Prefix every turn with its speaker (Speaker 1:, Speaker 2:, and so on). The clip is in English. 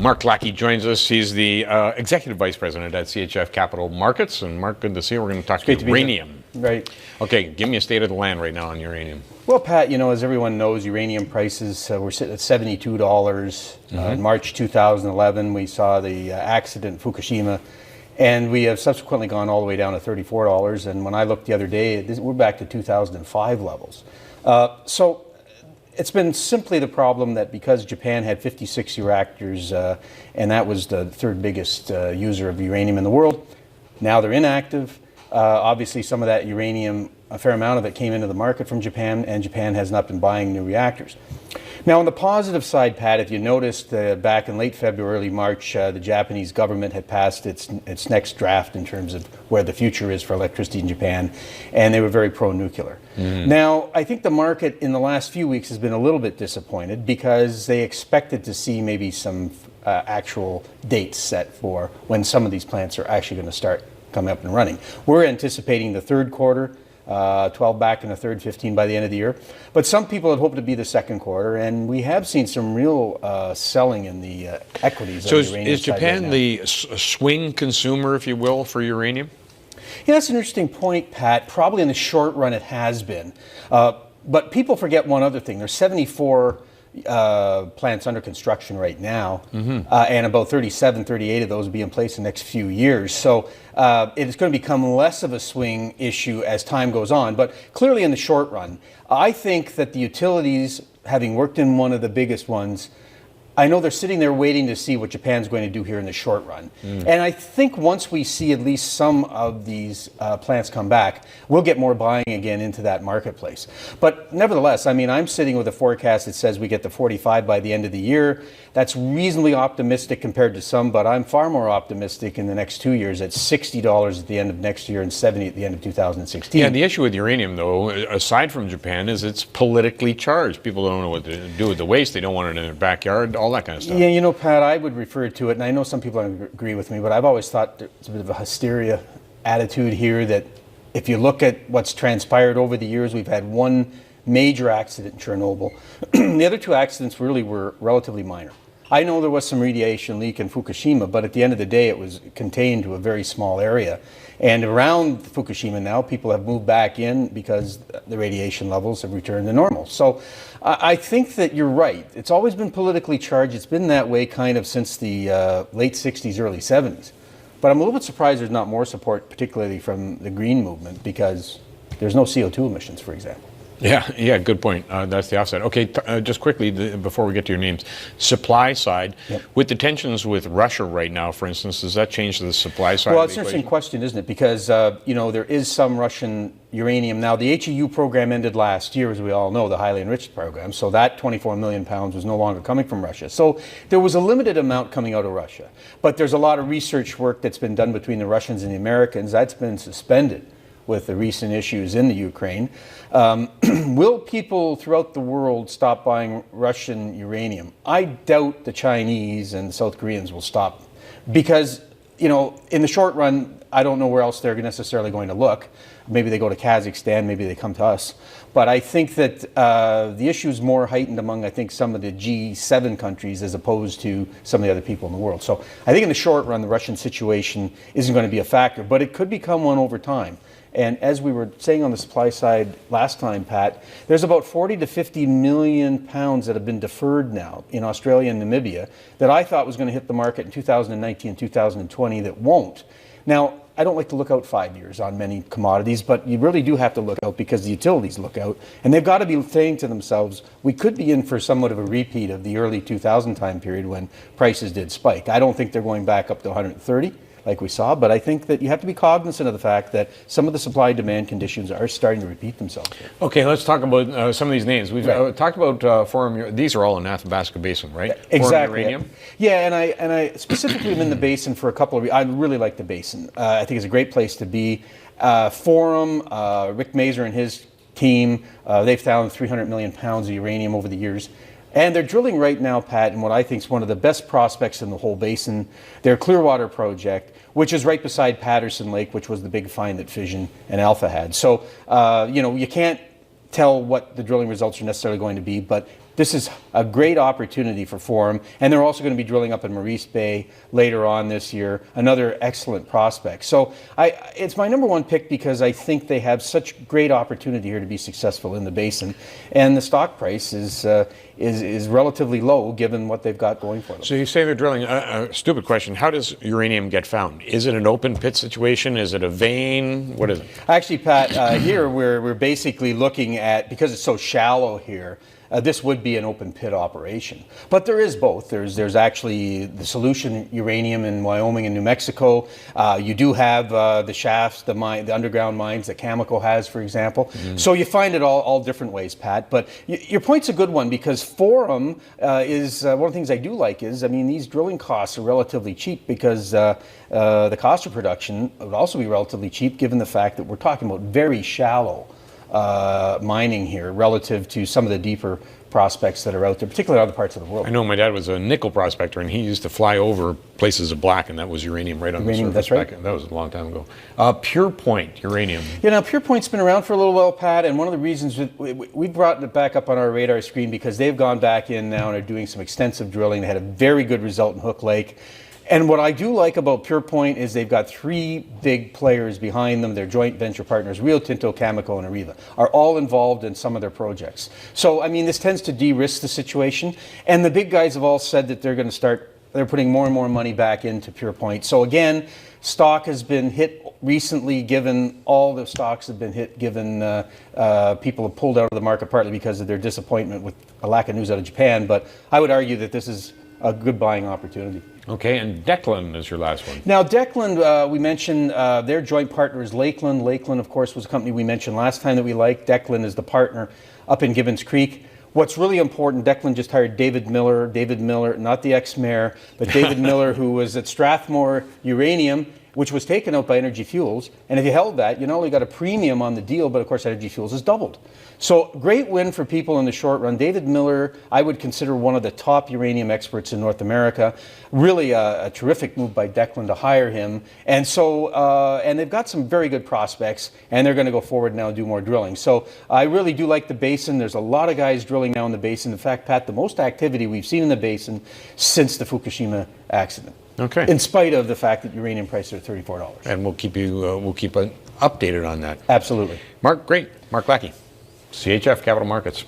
Speaker 1: Mark Lackey joins us. He's the Executive Vice President at CHF Capital Markets. And Mark, good to see you. We're going to talk about uranium.
Speaker 2: Right.
Speaker 1: Okay, give me a state of the land right now on uranium.
Speaker 2: Well, Pat, you know, as everyone knows, uranium prices were sitting at $72. In March 2011, we saw the accident in Fukushima, and we have subsequently gone all the way down to $34. And when I looked the other day, we're back to 2005 levels. So it's been simply the problem that because Japan had 56 reactors, and that was the third biggest user of uranium in the world, now they're inactive. Obviously, some of that uranium, a fair amount of it came into the market from Japan, and Japan has not been buying new reactors. Now, on the positive side, Pat, if you noticed back in late February, early March, the Japanese government had passed its next draft in terms of where the future is for electricity in Japan, and they were very pro-nuclear. Now, I think the market in the last few weeks has been a little bit disappointed because they expected to see maybe some actual dates set for when some of these plants are actually going to start coming up and running. We're anticipating the third quarter, 12 back in the third, 15 by the end of the year. But some people had hoped to be the second quarter, and we have seen some real selling in the equities.
Speaker 1: So is Japan the swing consumer, if you will, for uranium?
Speaker 2: Yeah, that's an interesting point, Pat. Probably in the short run it has been. But people forget one other thing. There's 74 plants under construction right now, and about 37, 38 of those will be in place in the next few years. So it's going to become less of a swing issue as time goes on. But clearly in the short run, I think that the utilities, having worked in one of the biggest ones, I know they're sitting there waiting to see what Japan's going to do here in the short run. And I think once we see at least some of these plants come back, we'll get more buying again into that marketplace. But nevertheless, I mean, I'm sitting with a forecast that says we get to 45 by the end of the year. That's reasonably optimistic compared to some, but I'm far more optimistic in the next 2 years at $60 at the end of next year and $70 at the end of 2016.
Speaker 1: Yeah, the issue with uranium, though, aside from Japan, is it's politically charged. People don't know what to do with the waste. They don't want it in their backyard, all that kind of stuff.
Speaker 2: Yeah, you know, Pat, I would refer to it, and I know some people don't agree with me, but I've always thought there's a bit of a hysteria attitude here that if you look at what's transpired over the years, we've had one major accident in Chernobyl. The other two accidents really were relatively minor. I know there was some radiation leak in Fukushima, but at the end of the day, it was contained to a very small area. And around Fukushima now, people have moved back in because the radiation levels have returned to normal. So I think that you're right. It's always been politically charged. It's been that way kind of since the late 60s, early 70s. But I'm a little bit surprised there's not more support, particularly from the green movement, because there's no CO2 emissions, for example.
Speaker 1: Yeah, good point. That's the offset. Okay, just quickly, before we get to your names, supply side, with the tensions with Russia right now, for instance, does that change the supply side?
Speaker 2: Well, it's an interesting question, isn't it? Because, you know, there is some Russian uranium. Now, the HEU program ended last year, as we all know, the highly enriched program. So that 24 million pounds was no longer coming from Russia. So there was a limited amount coming out of Russia. But there's a lot of research work that's been done between the Russians and the Americans. That's been suspended with the recent issues in the Ukraine. Will people throughout the world stop buying Russian uranium? I doubt the Chinese and the South Koreans will stop because, you know, in the short run, I don't know where else they're necessarily going to look. Maybe they go to Kazakhstan, maybe they come to us. But I think that the issue is more heightened among, I think, some of the G7 countries as opposed to some of the other people in the world. So I think in the short run, the Russian situation isn't going to be a factor, but it could become one over time. And as we were saying on the supply side last time, Pat, there's about 40 to 50 million pounds that have been deferred now in Australia and Namibia that I thought was going to hit the market in 2019 and 2020 that won't. Now, I don't like to look out 5 years on many commodities, but you really do have to look out because the utilities look out. And they've got to be saying to themselves, we could be in for somewhat of a repeat of the early 2000 time period when prices did spike. I don't think they're going back up to 130. Like we saw, but I think that you have to be cognizant of the fact that some of the supply-demand conditions are starting to repeat themselves here.
Speaker 1: Okay, let's talk about some of these names. We've talked about foreign. These are all in Athabasca Basin, right?
Speaker 2: Exactly.
Speaker 1: Uranium.
Speaker 2: Yeah, and I specifically am in the basin for a couple of reasons. I really like the basin. I think it's a great place to be. Forum, Rick Mazer and his team, they've found 300 million pounds of uranium over the years. And they're drilling right now, Pat, in what I think is one of the best prospects in the whole basin, their Clearwater project, which is right beside Patterson Lake, which was the big find that Fission and Alpha had. So, you know, you can't tell what the drilling results are necessarily going to be, but this is a great opportunity for Forum, and they're also going to be drilling up in Maurice Bay later on this year, another excellent prospect. So it's my number one pick because I think they have such great opportunity here to be successful in the basin, and the stock price is relatively low given what they've got going for them.
Speaker 1: So you say they're drilling. A stupid question. How does uranium get found? Is it an open pit situation? Is it a vein? What is it?
Speaker 2: Actually, Pat, here we're basically looking at, because it's so shallow here, this would be an open pit operation. But there is both. There's actually the solution uranium in Wyoming and New Mexico. You do have the shafts, the underground mines that Cameco has, for example. So you find it all different ways, Pat. But your point's a good one, because Forum is one of the things I do like is, I mean, these drilling costs are relatively cheap because the cost of production would also be relatively cheap given the fact that we're talking about very shallow mining here relative to some of the deeper prospects that are out there, particularly in other parts of the world.
Speaker 1: I know my dad was a nickel prospector, and he used to fly over places of black, and that was uranium right on the surface.
Speaker 2: That's right.
Speaker 1: That was a long time ago. Pure Point uranium.
Speaker 2: You know, Pure Point's been around for a little while, Pat, and one of the reasons we brought it back up on our radar screen because they've gone back in now and are doing some extensive drilling. They had a very good result in Hook Lake. And what I do like about Pure Point is they've got three big players behind them. Their joint venture partners, Rio Tinto, Cameco, and Areva, are all involved in some of their projects. So, I mean, this tends to de-risk the situation. And the big guys have all said that they're going to they're putting more and more money back into Pure Point. So again, stock has been hit recently, given all the stocks have been hit, given people have pulled out of the market partly because of their disappointment with a lack of news out of Japan. But I would argue that this is a good buying opportunity.
Speaker 1: Okay, and Declan is your last one.
Speaker 2: Now, Declan, we mentioned their joint partner is Lakeland. Lakeland, of course, was a company we mentioned last time that we liked. Declan is the partner up in Gibbons Creek. What's really important, Declan just hired David Miller, not the ex-mayor, but David Miller, who was at Strathmore Uranium, which was taken out by Energy Fuels. And if you held that, you not only got a premium on the deal, but of course Energy Fuels has doubled. So great win for people in the short run. David Miller, I would consider one of the top uranium experts in North America. Really a terrific move by Declan to hire him. And so, and they've got some very good prospects, and they're going to go forward now and do more drilling. So I really do like the basin. There's a lot of guys drilling now in the basin. In fact, Pat, the most activity we've seen in the basin since the Fukushima accident.
Speaker 1: Okay.
Speaker 2: In spite of the fact that uranium prices are $34.
Speaker 1: And we'll keep updated on that.
Speaker 2: Absolutely.
Speaker 1: Mark, great. Mark Lackey, CHF Capital Markets.